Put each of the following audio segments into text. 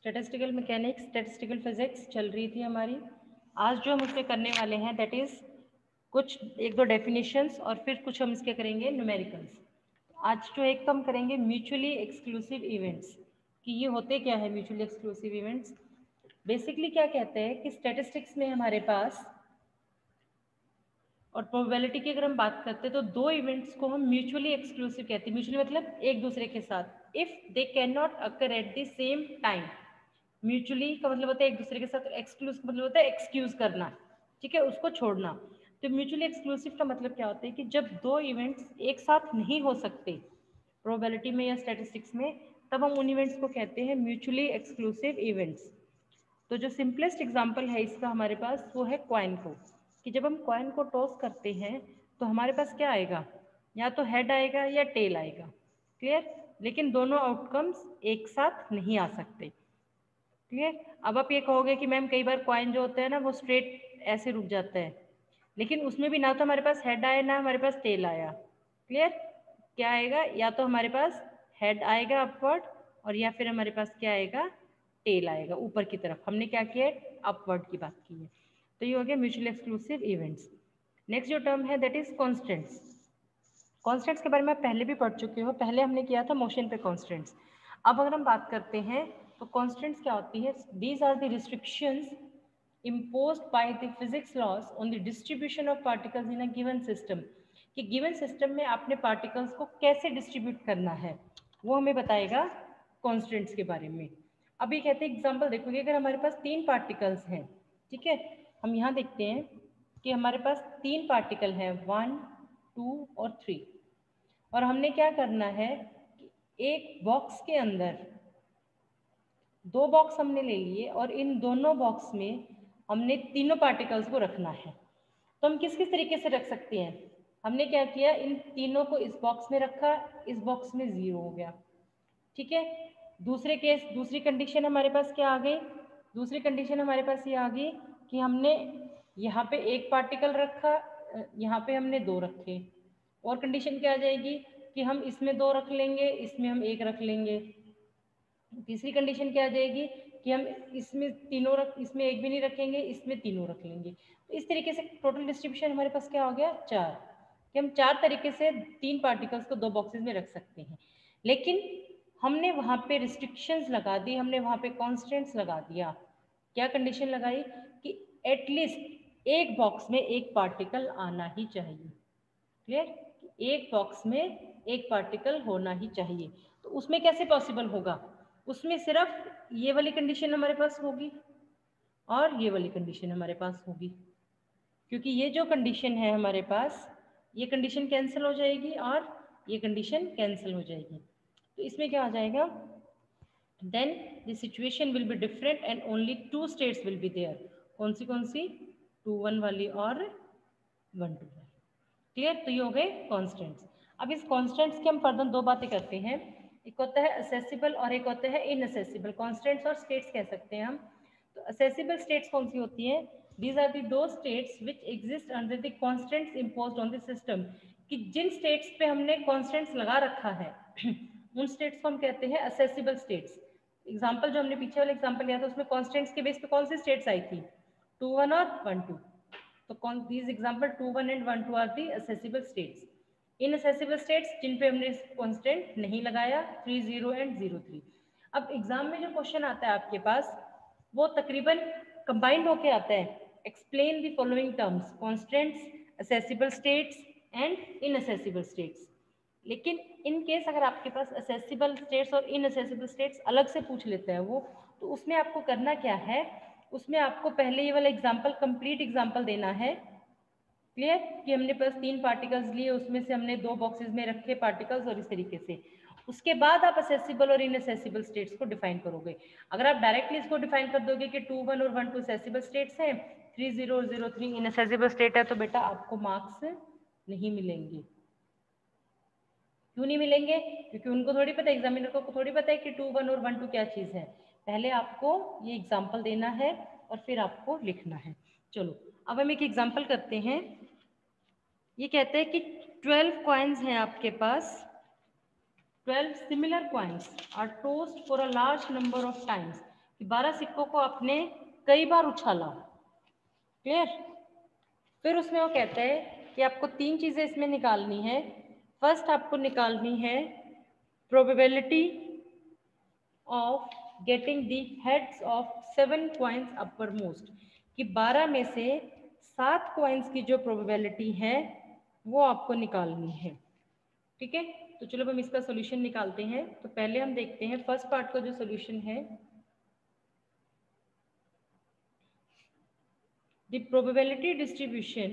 Statistical mechanics, statistical physics चल रही थी हमारी। आज जो हम उसमें करने वाले हैं दैट इज़ कुछ एक दो डेफिनेशंस और फिर कुछ हम इसके करेंगे न्यूमेरिकल्स। आज जो एक तो हम करेंगे म्यूचुअली एक्सक्लूसिव इवेंट्स कि ये होते क्या है म्यूचुअली एक्सक्लूसिव इवेंट्स। बेसिकली क्या कहते हैं कि स्टैटिस्टिक्स में हमारे पास और प्रोबेबिलिटी की अगर हम बात करते हैं तो दो इवेंट्स को हम म्यूचुअली एक्सक्लूसिव कहते हैं। म्यूचुअली मतलब एक दूसरे के साथ, if they can not occur at the same time. Mutually का मतलब होता है एक दूसरे के साथ, एक्सक्लूसिव का मतलब होता है एक्सक्यूज करना, ठीक है, उसको छोड़ना। तो म्यूचुअली एक्सक्लूसिव का मतलब क्या होता है कि जब दो इवेंट्स एक साथ नहीं हो सकते प्रोबेबिलिटी में या स्टैटिस्टिक्स में, तब हम उन इवेंट्स को कहते हैं म्यूचुअली एक्सक्लूसिव इवेंट्स। तो जो सिंपलेस्ट एग्जांपल है इसका हमारे पास वो है कॉइन को, कि जब हम कॉइन को टॉस करते हैं तो हमारे पास क्या आएगा, या तो हेड आएगा या टेल आएगा, क्लियर। लेकिन दोनों आउटकम्स एक साथ नहीं आ सकते, क्लियर। अब आप ये कहोगे कि मैम कई बार कॉइन जो होता है ना वो स्ट्रेट ऐसे रुक जाता है, लेकिन उसमें भी ना तो हमारे पास हेड आया ना हमारे पास टेल आया, क्लियर। क्या आएगा, या तो हमारे पास हेड आएगा अपवर्ड और या फिर हमारे पास क्या आएगा, टेल आएगा ऊपर की तरफ। हमने क्या किया है, अपवर्ड की बात की है। तो ये हो गया म्यूचुअली एक्सक्लूसिव इवेंट्स। नेक्स्ट जो टर्म है दैट इज कॉन्स्टेंट्स। कॉन्स्टेंट्स के बारे में आप पहले भी पढ़ चुके हो, पहले हमने किया था मोशन पे कॉन्स्टेंट्स। अब अगर हम बात करते हैं तो कॉन्स्टेंट्स क्या होती है, these are the restrictions imposed by the physics laws on the distribution of particles in a given system। कि गिवन सिस्टम में आपने पार्टिकल्स को कैसे डिस्ट्रीब्यूट करना है वो हमें बताएगा कॉन्स्टेंट्स के बारे में। अभी कहते हैं एग्जांपल देखोगे, अगर हमारे पास तीन पार्टिकल्स हैं, ठीक है, हम यहाँ देखते हैं कि हमारे पास तीन पार्टिकल हैं 1, 2 और 3, और हमने क्या करना है कि एक बॉक्स के अंदर दो बॉक्स हमने ले लिए और इन दोनों बॉक्स में हमने तीनों पार्टिकल्स को रखना है। तो हम किस किस तरीके से रख सकते हैं, हमने क्या किया, इन तीनों को इस बॉक्स में रखा, इस बॉक्स में 0 हो गया, ठीक है। दूसरे केस, दूसरी कंडीशन हमारे पास क्या आ गई, दूसरी कंडीशन हमारे पास ये आ गई कि हमने यहाँ पे एक पार्टिकल रखा, यहाँ पे हमने दो रखे। और कंडीशन क्या आ जाएगी कि हम इसमें दो रख लेंगे, इसमें हम एक रख लेंगे। तीसरी कंडीशन क्या आ जाएगी कि हम इसमें तीनों रख, इसमें एक भी नहीं रखेंगे, इसमें तीनों रख लेंगे। तो इस तरीके से टोटल डिस्ट्रीब्यूशन हमारे पास क्या हो गया, 4, कि हम 4 तरीके से तीन पार्टिकल्स को दो बॉक्सेस में रख सकते हैं। लेकिन हमने वहाँ पे रिस्ट्रिक्शंस लगा दी, हमने वहाँ पे कॉन्स्टेंट्स लगा दिया। क्या कंडीशन लगाई कि एटलीस्ट एक बॉक्स में एक पार्टिकल आना ही चाहिए, क्लियर, एक बॉक्स में एक पार्टिकल होना ही चाहिए। तो उसमें कैसे पॉसिबल होगा, उसमें सिर्फ ये वाली कंडीशन हमारे पास होगी और ये वाली कंडीशन हमारे पास होगी, क्योंकि ये जो कंडीशन है हमारे पास, ये कंडीशन कैंसिल हो जाएगी और ये कंडीशन कैंसिल हो जाएगी। तो इसमें क्या आ जाएगा, then the situation will be different and only 2 states will be there. कौन सी 2 1 वाली और 1 2 वाली, क्लियर। तो ये हो गए कॉन्स्टेंट्स। अब इस कॉन्स्टेंट्स की हम फर्दर दो बातें करते हैं, एक होता है असेसिबल और एक होता है इनअसेसिबल। कॉन्स्टेंट्स और स्टेट्स कह सकते हैं हम। तो असेसिबल स्टेट्स कौन सी होती हैं, दीज आर दी दो states which exist under the constants imposed on the system. कि जिन स्टेट्स पे हमने कॉन्स्टेंट्स लगा रखा है उन स्टेट्स को हम कहते हैं असेसिबल स्टेट्स। एग्जाम्पल जो हमने पीछे वाला एग्जाम्पल लिया था उसमें कॉन्स्टेंट्स के बेस पे कौन सी स्टेट्स आई थी, 2 1 और 1 2। तो कौन, these example 2 1 and 1 2 are the accessible states। inaccessible states जिन पे हमने कांस्टेंट नहीं लगाया 3 0 and 0 3। अब एग्जाम में जो क्वेश्चन आता है आपके पास वो तकरीबन कंबाइंड होके आता है, explain the following terms constants, accessible states and inaccessible states। लेकिन इन केस अगर आपके पास असेसिबल स्टेट्स और इनअसेसिबल स्टेट्स अलग से पूछ लेता है वो, तो उसमें आपको करना क्या है, उसमें आपको पहले ये वाला एग्जाम्पल कंप्लीट एग्जाम्पल देना है, क्लियर, कि हमने बस 3 पार्टिकल्स लिए, उसमें से हमने 2 बॉक्सेस में रखे पार्टिकल्स और इस तरीके से। उसके बाद आप असेसिबल और इनअसेसिबल स्टेट्स को डिफाइन करोगे। अगर आप डायरेक्टली इसको डिफाइन कर दोगे कि 2 1 और 1 2 असेसिबल स्टेट्स हैं, 3 0 और 0 3 इनअसेसिबल स्टेट है, तो बेटा आपको मार्क्स नहीं मिलेंगे। क्यों नहीं मिलेंगे, क्योंकि उनको थोड़ी पता, एग्जामिनर को थोड़ी पता है कि 2 1 और 1 2 क्या चीज़ है। पहले आपको ये एग्जाम्पल देना है और फिर आपको लिखना है। चलो अब हम एक एग्जाम्पल करते हैं। ये कहते हैं कि 12 कॉइन्स हैं आपके पास, 12 similar coins are tossed for a large number of times. कि 12 सिक्कों को आपने कई बार उछाला। क्लियर? फिर उसमें वो कहता है कि आपको 3 चीज़ें इसमें निकालनी है। फर्स्ट आपको निकालनी है probability of getting the heads of 7 coins upper most, कि 12 में से 7 कॉइन्स की जो प्रोबेबिलिटी है वो आपको निकालनी है। ठीक है, तो चलो हम इसका सॉल्यूशन निकालते हैं। तो पहले हम देखते हैं फर्स्ट पार्ट का जो सॉल्यूशन है, द प्रोबेबिलिटी डिस्ट्रीब्यूशन।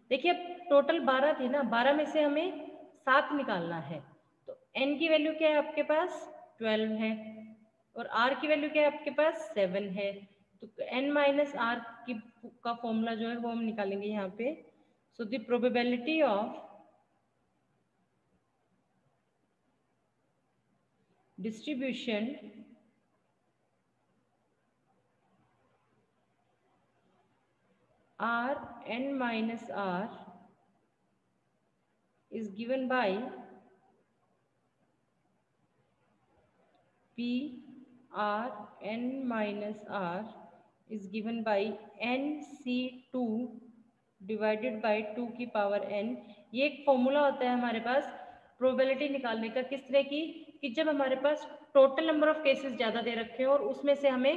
देखिए अब टोटल 12 थे ना, 12 में से हमें 7 निकालना है। तो n की वैल्यू क्या है आपके पास? 12 है, और r की वैल्यू क्या है आपके पास? 7 है। तो n माइनस आर की का फॉर्मूला जो है वो हम निकालेंगे यहाँ पे। So the probability of distribution r n minus r is given by p r n minus r is given by nc2 divided by 2 की पावर n। ये एक फॉर्मूला होता है हमारे पास प्रोबेबिलिटी निकालने का। किस तरह की? कि जब हमारे पास टोटल नंबर ऑफ केसेस ज़्यादा दे रखे हैं और उसमें से हमें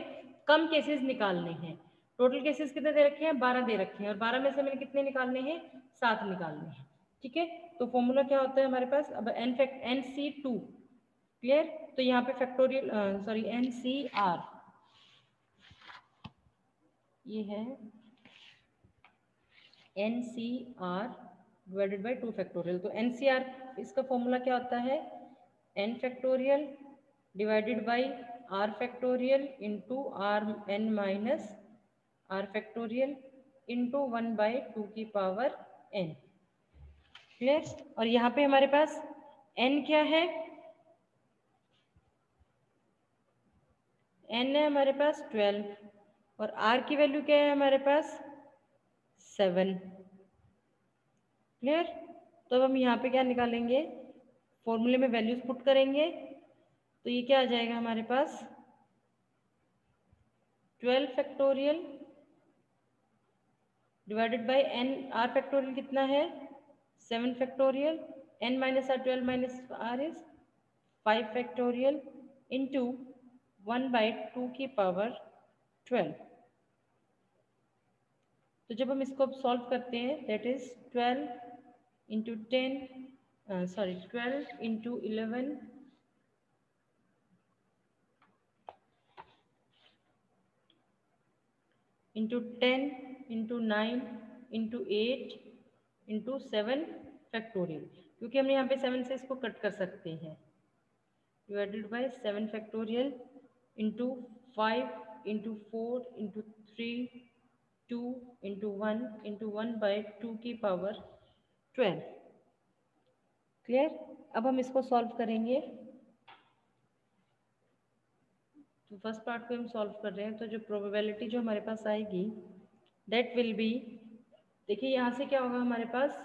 कम केसेस निकालने हैं। टोटल केसेस कितने दे रखे हैं? 12 दे रखे हैं, और 12 में से हमें कितने निकालने हैं? 7 निकालने हैं। ठीक है, तो फॉर्मूला क्या होता है हमारे पास? अब NC2। क्लियर? तो यहाँ पे फैक्टोरियल सॉरी NCR ये है NCR डिवाइडेड बाई 2 फैक्टोरियल। तो NCR इसका फॉर्मूला क्या होता है? n factorial divided by r factorial into r n minus r factorial into 1 by 2 की पावर n। क्लियर? और यहाँ पे हमारे पास n क्या है? n है हमारे पास 12, और r की वैल्यू क्या है हमारे पास? 7। क्लियर? तो अब हम यहाँ पे क्या निकालेंगे? फॉर्मूले में वैल्यूज पुट करेंगे, तो ये क्या आ जाएगा हमारे पास? 12 factorial divided by n, r factorial कितना है? 7 factorial, n minus r 12 minus r is 5 factorial into 1 by 2 की पावर 12। तो जब हम इसको अब सॉल्व करते हैं, that is 12 into 10 sorry 12 into 11 into 10 into 9 into 8 into 7 factorial, क्योंकि हम यहाँ पे 7 से इसको कट कर सकते हैं, divided by 7 factorial into 5 into 4 into 3 2 into 1 into 1 by 2 की पावर 12। क्लियर? अब हम इसको सॉल्व करेंगे। तो फर्स्ट पार्ट को हम सॉल्व कर रहे हैं, तो जो प्रोबेबिलिटी जो हमारे पास आएगी दैट विल बी, देखिए यहाँ से क्या होगा हमारे पास?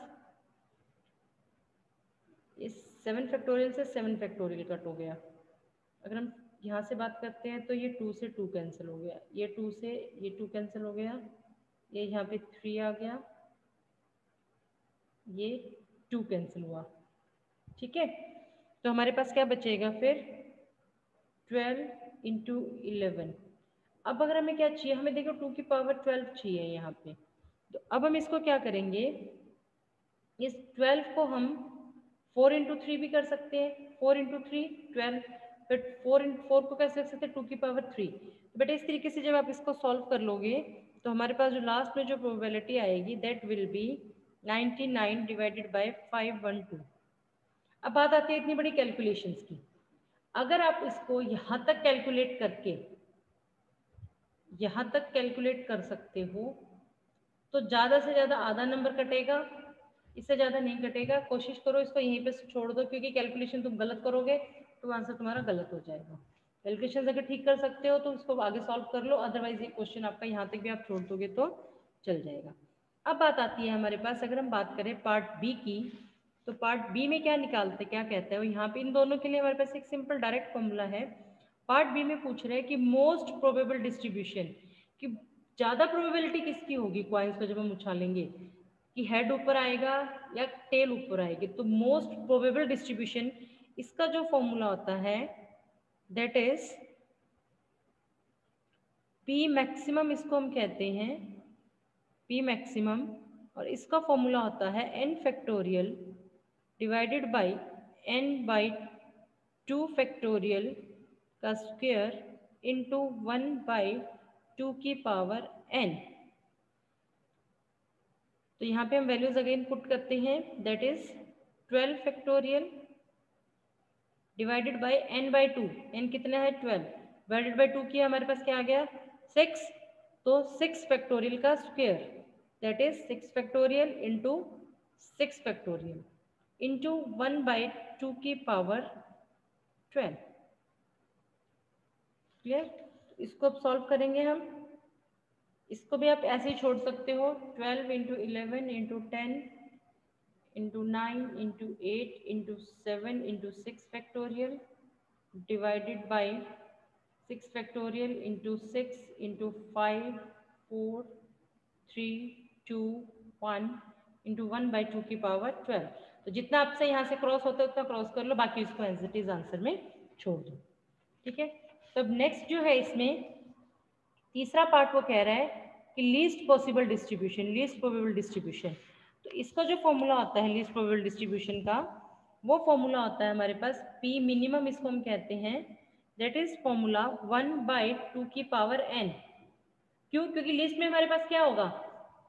इस 7 फैक्टोरियल से 7 फैक्टोरियल कट हो गया। अगर हम यहाँ से बात करते हैं तो ये 2 से 2 कैंसिल हो गया, ये 2 से ये 2 कैंसिल हो गया, ये यहाँ पे 3 आ गया, ये 2 कैंसिल हुआ। ठीक है, तो हमारे पास क्या बचेगा फिर? 12 इंटू 11। अब अगर हमें क्या चाहिए? हमें देखो 2 की पावर 12 चाहिए यहाँ पे। तो अब हम इसको क्या करेंगे? इस 12 को हम 4 इंटू 3 भी कर सकते हैं। 4 इंटू 3 12, बट 4 को कैसे रख सकते हैं? 2 की पावर 3। बेटा इस तरीके से जब आप इसको सॉल्व कर लोगे तो हमारे पास जो लास्ट में जो प्रोबेबिलिटी आएगी that will be 99 divided by 512। अब बात आती है इतनी बड़ी कैलकुलेशंस की। अगर आप इसको यहाँ तक कैलकुलेट करके यहाँ तक कैलकुलेट कर सकते हो तो ज़्यादा से ज़्यादा आधा नंबर कटेगा, इससे ज़्यादा नहीं कटेगा। कोशिश करो इसको यहीं पे छोड़ दो, क्योंकि कैलकुलेशन तुम गलत करोगे तो आंसर तुम्हारा गलत हो जाएगा। कैलकुलेशन अगर ठीक कर सकते हो तो उसको आगे सॉल्व कर लो, अदरवाइज ये क्वेश्चन आपका यहाँ तक भी आप छोड़ दोगे तो चल जाएगा। अब बात आती है हमारे पास, अगर हम बात करें पार्ट बी की, तो पार्ट बी में क्या निकालते, क्या कहता है वो यहाँ पे? इन दोनों के लिए हमारे पास एक सिंपल डायरेक्ट फॉर्मूला है, पार्ट बी में पूछ रहे हैं कि मोस्ट प्रोबेबल डिस्ट्रीब्यूशन, कि ज़्यादा प्रोबेबिलिटी किसकी होगी कॉइन्स को जब हम उछालेंगे, कि हेड ऊपर आएगा या टेल ऊपर आएगी। तो मोस्ट प्रोबेबल डिस्ट्रीब्यूशन, इसका जो फॉर्मूला होता है दैट इज पी मैक्सिमम, इसको हम कहते हैं पी मैक्सिमम, और इसका फॉर्मूला होता है n factorial divided by n by 2 factorial का स्क्वायर इंटू 1 बाई 2 की पावर n। तो यहाँ पे हम वैल्यूज अगेन पुट करते हैं, that is 12 factorial divided by n by 2, n कितना है 12, डिवाइडेड बाई 2 किया हमारे पास क्या आ गया 6, तो 6 फैक्टोरियल का square that is 6 factorial into 6 factorial into 1 by 2 की पावर 12। क्लियर? इसको अब सॉल्व करेंगे हम। इसको भी आप ऐसे ही छोड़ सकते हो, 12 into 11 into 10 into 9 into 8 into 7 into 6 factorial divided by 6 factorial into 6 into 5 4 3 2 1 into 1 by 2 की पावर 12। तो जितना आपसे यहाँ से क्रॉस होता है उतना क्रॉस कर लो, बाकी इसको एज इट इज आंसर में छोड़ दो। ठीक है, तो अब नेक्स्ट जो है इसमें तीसरा पार्ट वो कह रहा है कि least possible distribution, least probable distribution. तो इसका जो फॉर्मूला होता है लीस्ट प्रोबेबल डिस्ट्रीब्यूशन का, वो फॉर्मूला होता है हमारे पास पी मिनिमम, इसको हम कहते हैं दैट इज फॉर्मूला 1 बाई 2 की पावर n। क्यों? क्योंकि लिस्ट में हमारे पास क्या होगा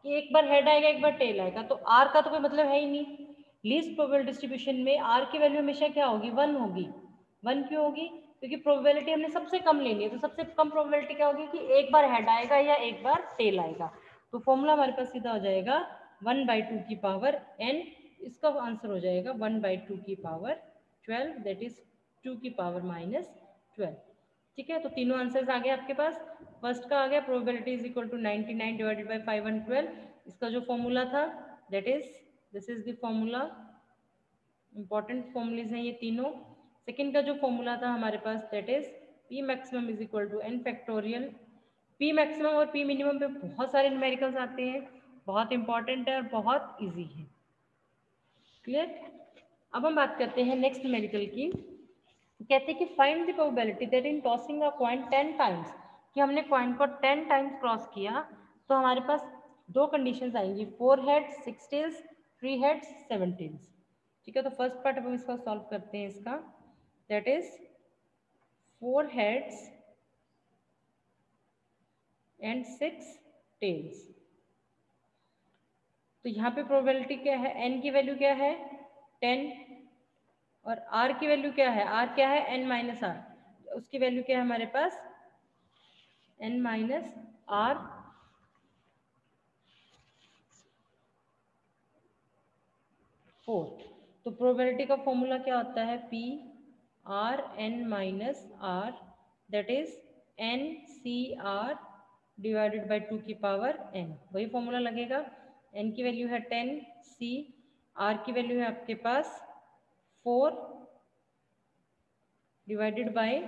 कि एक बार हेड आएगा एक बार टेल आएगा, तो r का तो कोई मतलब है ही नहीं। लीस्ट प्रोबेबल डिस्ट्रीब्यूशन में r की वैल्यू हमेशा क्या होगी 1 होगी। 1 क्यों होगी? क्योंकि प्रोबेबिलिटी हमने सबसे कम लेनी है, तो सबसे कम प्रोबेबिलिटी क्या होगी कि एक बार हेड आएगा या एक बार टेल आएगा। तो फॉर्मूला हमारे पास सीधा हो जाएगा 1 बाई 2 की पावर n, इसका आंसर हो जाएगा 1 बाई 2 की पावर 12 दैट इज 2 की पावर -12। ठीक है, तो तीनों आंसर्स आ गए आपके पास। फर्स्ट का आ गया probability is equal to 99 divided by 512, इसका जो फॉर्मूला था that is this is the formula, important formulae हैं ये तीनों। सेकंड का जो फॉर्मूला था हमारे पास that is P maximum is equal to n factorial. P maximum और पी मिनिमम पे बहुत सारे न्यूमेरिकल्स आते हैं, बहुत इंपॉर्टेंट है और बहुत ईजी है। क्लियर? अब हम बात करते हैं नेक्स्ट न्यूमेरिकल की। कहते हैं कि find the probability that in tossing a coin 10 times, कि हमने कॉइन को 10 टाइम्स क्रॉस किया तो हमारे पास दो कंडीशंस आएंगी, 4 हेड्स 6 टेल्स, 3 हेड्स 7 टेल्स। ठीक है, तो फर्स्ट पार्ट हम इसका सॉल्व करते हैं इसका, that is 4 heads and 6 tails. तो यहाँ पे प्रोबेबिलिटी क्या है, n की वैल्यू क्या है 10 और r की वैल्यू क्या है, r क्या है n माइनस r, उसकी वैल्यू क्या है हमारे पास n माइनस r। तो प्रोबेबिलिटी का फॉर्मूला क्या होता है p r n minus r that is n c r divided by 2 की पावर n, वही फॉर्मूला लगेगा। n की वैल्यू है 10, c r की वैल्यू है आपके पास 4 डिवाइडेड बाई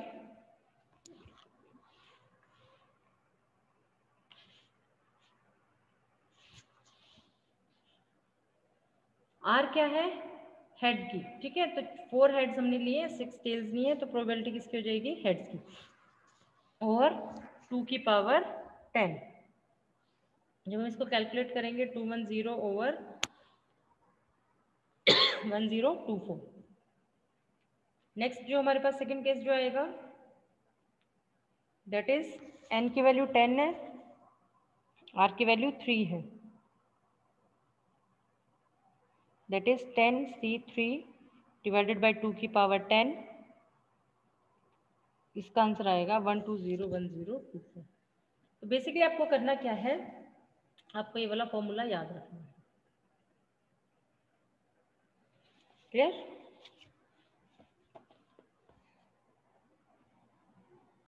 r क्या है हेड की। ठीक है, तो 4 हेड्स हमने लिए, 6 टेल्स लिए, तो प्रोबेबिलिटी किसकी हो जाएगी हेड्स की, और 2 की पावर 10। जब हम इसको कैलकुलेट करेंगे 210 ओवर 1024। नेक्स्ट जो हमारे पास सेकंड केस जो आएगा दैट इज n की वैल्यू 10 है, r की वैल्यू 3 है, that is 10c3 divided by 2 की पावर 10। इसका आंसर आएगा 1201024। तो बेसिकली आपको करना क्या है, आपको ये वाला फॉर्मूला याद रखना है। क्लियर?